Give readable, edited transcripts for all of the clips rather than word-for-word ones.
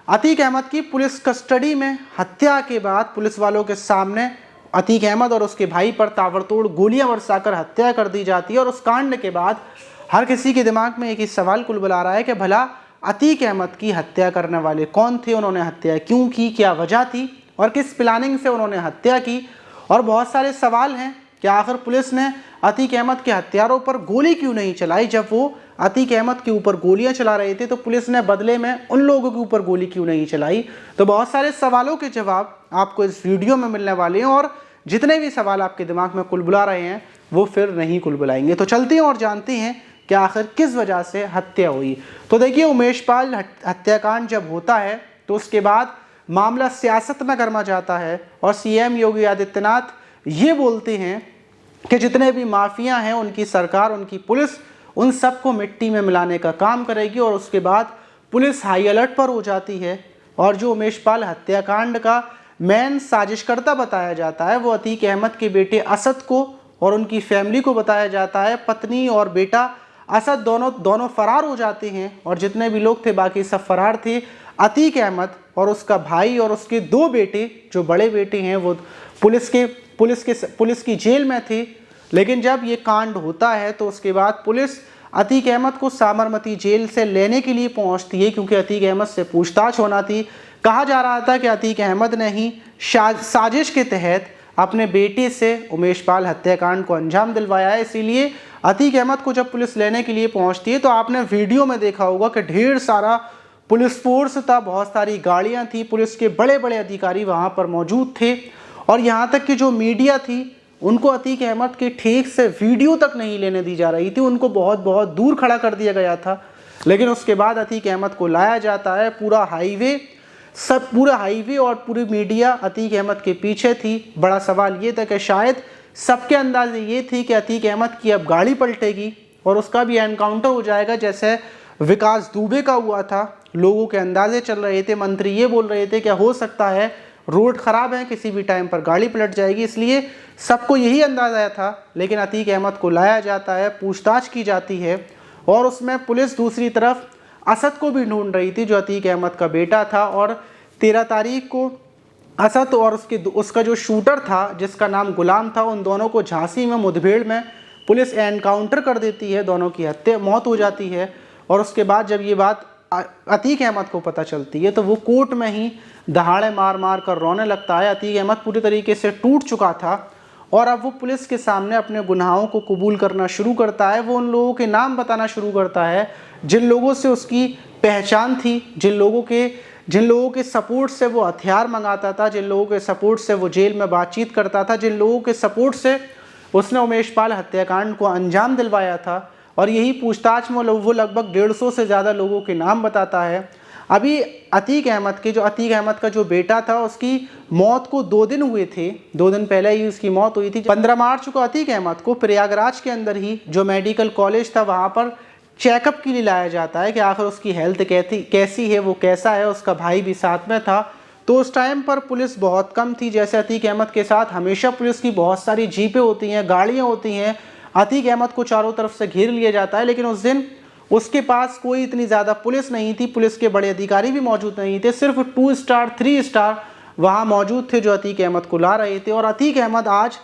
अतीक अहमद की police custody में हत्या के बाद पुलिस वालों के सामने अतीक अहमद और उसके भाई पर ताबड़तोड़ गोलियां बरसाकर हत्या कर दी जाती है। और उस कांड के बाद हर किसी के दिमाग में एक ही सवाल कुलबुला रहा है कि भला अतीक अहमद की हत्या करने वाले कौन थे, उन्होंने हत्या क्यों की, क्या वजह थी और किस प्लानिंग से उन्होंने हत्या की। और बहुत सारे सवाल हैं कि आखिर पुलिस ने अतीक अहमद के हत्यारों पर गोली क्यों नहीं चलाई। जब वो अतीक अहमद के ऊपर गोलियां चला रहे थे तो पुलिस ने बदले में उन लोगों के ऊपर गोली क्यों नहीं चलाई। तो बहुत सारे सवालों के जवाब आपको इस वीडियो में मिलने वाले हैं और जितने भी सवाल आपके दिमाग में कुलबुला रहे हैं वो फिर नहीं कुलबुलाएंगे। तो चलते हैं और जानते हैं कि आखिर किस वजह से हत्या हुई। तो देखिए, उमेश पाल हत्याकांड जब होता है तो उसके बाद मामला सियासत में गर्मा जाता है और सीएम योगी आदित्यनाथ ये बोलते हैं कि जितने भी माफिया हैं उनकी सरकार, उनकी पुलिस उन सबको मिट्टी में मिलाने का काम करेगी। और उसके बाद पुलिस हाई अलर्ट पर हो जाती है और जो उमेश पाल हत्याकांड का मेन साजिशकर्ता बताया जाता है वो अतीक अहमद के बेटे असद को और उनकी फैमिली को बताया जाता है। पत्नी और बेटा असद दोनों फरार हो जाते हैं और जितने भी लोग थे बाकी सब फरार थे। अतीक अहमद और उसका भाई और उसके 2 बेटे, जो बड़े बेटे हैं, वो पुलिस की जेल में थे। लेकिन जब ये कांड होता है तो उसके बाद पुलिस अतीक अहमद को साबरमती जेल से लेने के लिए पहुंचती है क्योंकि अतीक अहमद से पूछताछ होना थी। कहा जा रहा था कि अतीक अहमद ने ही साजिश के तहत अपने बेटे से उमेश पाल हत्याकांड को अंजाम दिलवाया है। इसीलिए अतीक अहमद को जब पुलिस लेने के लिए पहुंचती है तो आपने वीडियो में देखा होगा कि ढेर सारा पुलिस फोर्स था, बहुत सारी गाड़ियां थी, पुलिस के बड़े बड़े अधिकारी वहां पर मौजूद थे और यहाँ तक कि जो मीडिया थी उनको अतीक अहमद के ठीक से वीडियो तक नहीं लेने दी जा रही थी, उनको बहुत बहुत दूर खड़ा कर दिया गया था। लेकिन उसके बाद अतीक अहमद को लाया जाता है। पूरा हाईवे और पूरी मीडिया अतीक अहमद के पीछे थी। बड़ा सवाल ये था कि शायद सबके अंदाजे ये थी कि अतीक अहमद की अब गाड़ी पलटेगी और उसका भी एनकाउंटर हो जाएगा जैसे विकास दुबे का हुआ था। लोगों के अंदाजे चल रहे थे, मंत्री ये बोल रहे थे कि हो सकता है रोड खराब है, किसी भी टाइम पर गाड़ी पलट जाएगी, इसलिए सबको यही अंदाजा था। लेकिन अतीक अहमद को लाया जाता है, पूछताछ की जाती है और उसमें पुलिस दूसरी तरफ असद को भी ढूंढ रही थी जो अतीक अहमद का बेटा था। और 13 तारीख को असद और उसका जो शूटर था जिसका नाम गुलाम था, उन दोनों को झांसी में मुठभेड़ में पुलिस एनकाउंटर कर देती है, दोनों की मौत हो जाती है। और उसके बाद जब ये बात अतीक अहमद को पता चलती है तो वो कोर्ट में ही दहाड़े मार मार कर रोने लगता है। अतीक अहमद पूरी तरीके से टूट चुका था और अब वो पुलिस के सामने अपने गुनाहों को कबूल करना शुरू करता है। वो उन लोगों के नाम बताना शुरू करता है जिन लोगों से उसकी पहचान थी, जिन लोगों के सपोर्ट से वो हथियार मंगाता था, जिन लोगों के सपोर्ट से वो जेल में बातचीत करता था, जिन लोगों के सपोर्ट से उसने उमेश पाल हत्याकांड को अंजाम दिलवाया था। और यही पूछताछ में वो लगभग 150 से ज़्यादा लोगों के नाम बताता है। अभी अतीक अहमद का जो बेटा था उसकी मौत को 2 दिन हुए थे, 2 दिन पहले ही उसकी मौत हुई थी। 15 मार्च को अतीक अहमद को प्रयागराज के अंदर ही जो मेडिकल कॉलेज था वहाँ पर चेकअप के लिए लाया जाता है कि आखिर उसकी हेल्थ कैसी है, वो कैसा है। उसका भाई भी साथ में था। तो उस टाइम पर पुलिस बहुत कम थी। जैसे अतीक अहमद के साथ हमेशा पुलिस की बहुत सारी जीपें होती हैं, गाड़ियाँ होती हैं। अतीक अहमद को चारों तरफ से घेर लिया जाता है, लेकिन उस दिन उसके पास कोई इतनी ज़्यादा पुलिस नहीं थी, पुलिस के बड़े अधिकारी भी मौजूद नहीं थे। सिर्फ 2 स्टार 3 स्टार वहाँ मौजूद थे जो अतीक अहमद को ला रहे थे। और अतीक अहमद आज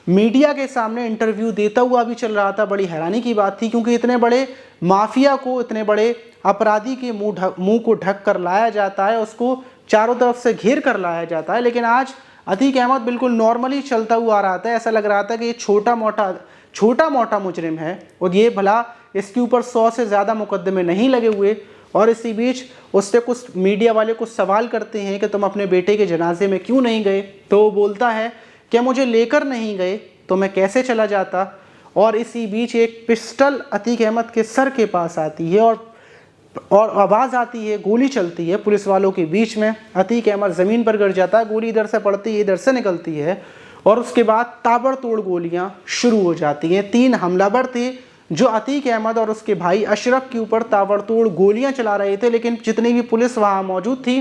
मीडिया के सामने इंटरव्यू देता हुआ भी चल रहा था। बड़ी हैरानी की बात थी क्योंकि इतने बड़े माफिया को, इतने बड़े अपराधी के मुंह को ढक कर लाया जाता है, उसको चारों तरफ से घेर कर लाया जाता है। लेकिन आज अतीक अहमद बिल्कुल नॉर्मली चलता हुआ आ रहा था। ऐसा लग रहा था कि ये छोटा मोटा मुजरिम है और ये भला इसके ऊपर 100 से ज़्यादा मुकदमे नहीं लगे हुए। और इसी बीच उससे कुछ मीडिया वाले कुछ सवाल करते हैं कि तुम अपने बेटे के जनाजे में क्यों नहीं गए, तो वो बोलता है कि मुझे लेकर नहीं गए तो मैं कैसे चला जाता। और इसी बीच एक पिस्टल अतीक अहमद के सर के पास आती है और आवाज़ आती है, गोली चलती है पुलिस वालों के बीच में। अतीक अहमद ज़मीन पर गिर जाता है, गोली इधर से पड़ती है, इधर से निकलती है और उसके बाद ताबड़तोड़ गोलियां शुरू हो जाती हैं। 3 हमलावर थे जो अतीक अहमद और उसके भाई अशरफ के ऊपर ताबड़तोड़ गोलियां चला रहे थे। लेकिन जितनी भी पुलिस वहां मौजूद थी,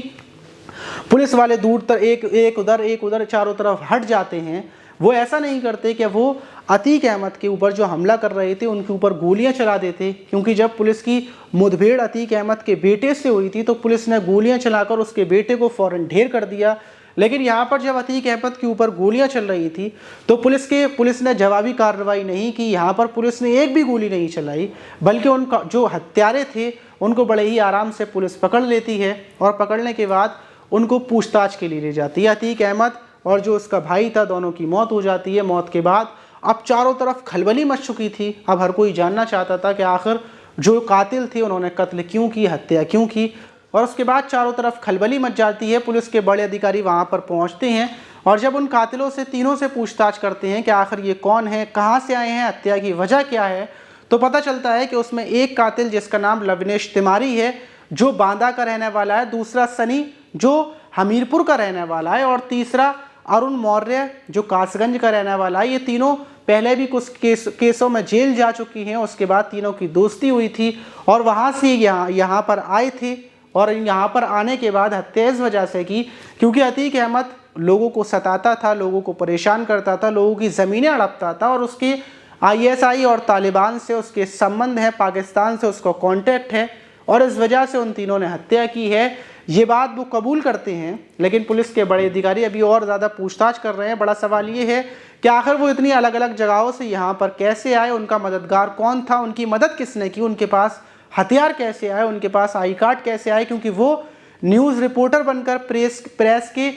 पुलिस वाले दूर एक उधर चारों तरफ हट जाते हैं। वो ऐसा नहीं करते कि वो अतीक अहमद के ऊपर जो हमला कर रहे थे उनके ऊपर गोलियां चला देते, क्योंकि जब पुलिस की मुठभेड़ अतीक अहमद के बेटे से हुई थी तो पुलिस ने गोलियां चलाकर उसके बेटे को फौरन ढेर कर दिया। लेकिन यहाँ पर जब अतीक अहमद के ऊपर गोलियां चल रही थी तो पुलिस ने जवाबी कार्रवाई नहीं की। यहाँ पर पुलिस ने एक भी गोली नहीं चलाई, बल्कि उनका जो हत्यारे थे उनको बड़े ही आराम से पुलिस पकड़ लेती है और पकड़ने के बाद उनको पूछताछ के लिए ले जाती है। अतीक अहमद और जो उसका भाई था दोनों की मौत हो जाती है। मौत के बाद अब चारों तरफ खलबली मच चुकी थी। अब हर कोई जानना चाहता था कि आखिर जो कातिल थे उन्होंने कत्ल क्यों की, हत्या क्यों की। और उसके बाद चारों तरफ खलबली मच जाती है। पुलिस के बड़े अधिकारी वहाँ पर पहुँचते हैं और जब उन कातिलों से तीनों से पूछताछ करते हैं कि आखिर ये कौन है, कहाँ से आए हैं, हत्या की वजह क्या है, तो पता चलता है कि उसमें एक कातिल जिसका नाम लवनेश तिवारी है जो बांदा का रहने वाला है, दूसरा सनी जो हमीरपुर का रहने वाला है और तीसरा अरुण मौर्य जो कासगंज का रहने वाला है। ये तीनों पहले भी कुछ केसों में जेल जा चुकी हैं। उसके बाद तीनों की दोस्ती हुई थी और वहाँ से यहाँ पर आए थे और यहाँ पर आने के बाद हत्या इस वजह से की क्योंकि अतीक अहमद लोगों को सताता था, लोगों को परेशान करता था, लोगों की ज़मीनें हड़पता था और उसके ISI और तालिबान से उसके संबंध हैं, पाकिस्तान से उसका कॉन्टैक्ट है और इस वजह से उन तीनों ने हत्या की है। ये बात वो कबूल करते हैं, लेकिन पुलिस के बड़े अधिकारी अभी और ज़्यादा पूछताछ कर रहे हैं। बड़ा सवाल ये है कि आखिर वो इतनी अलग अलग जगहों से यहाँ पर कैसे आए, उनका मददगार कौन था, उनकी मदद किसने की, उनके पास हथियार कैसे आए, उनके पास आई कार्ड कैसे आए, क्योंकि वो न्यूज़ रिपोर्टर बनकर प्रेस के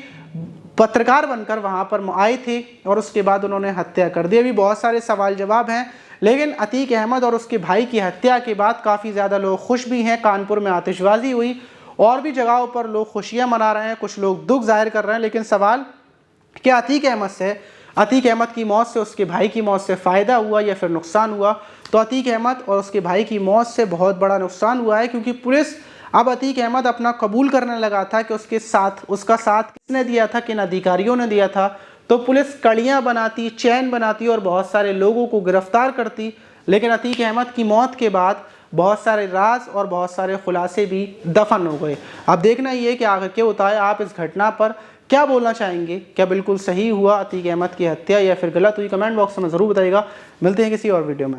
पत्रकार बनकर वहाँ पर आए थे और उसके बाद उन्होंने हत्या कर दी। अभी बहुत सारे सवाल जवाब हैं, लेकिन अतीक अहमद और उसके भाई की हत्या के बाद काफ़ी ज़्यादा लोग खुश भी हैं। कानपुर में आतिशबाजी हुई और भी जगहों पर लोग खुशियाँ मना रहे हैं, कुछ लोग दुख जाहिर कर रहे हैं। लेकिन सवाल क्या अतीक अहमद की मौत से उसके भाई की मौत से फ़ायदा हुआ या फिर नुकसान हुआ? तो अतीक अहमद और उसके भाई की मौत से बहुत बड़ा नुकसान हुआ है, क्योंकि पुलिस अब अतीक अहमद अपना कबूल करने लगा था कि उसका साथ किसने दिया था, किन अधिकारियों ने दिया था। तो पुलिस कड़ियाँ बनाती, चैन बनाती और बहुत सारे लोगों को गिरफ्तार करती। लेकिन अतीक अहमद की मौत के बाद बहुत सारे राज और बहुत सारे खुलासे भी दफन हो गए। अब देखना ये कि आगे क्या होता है। आप इस घटना पर क्या बोलना चाहेंगे? क्या बिल्कुल सही हुआ अतीक अहमद की हत्या या फिर गलत हुई? कमेंट बॉक्स में ज़रूर बताइएगा। मिलते हैं किसी और वीडियो में।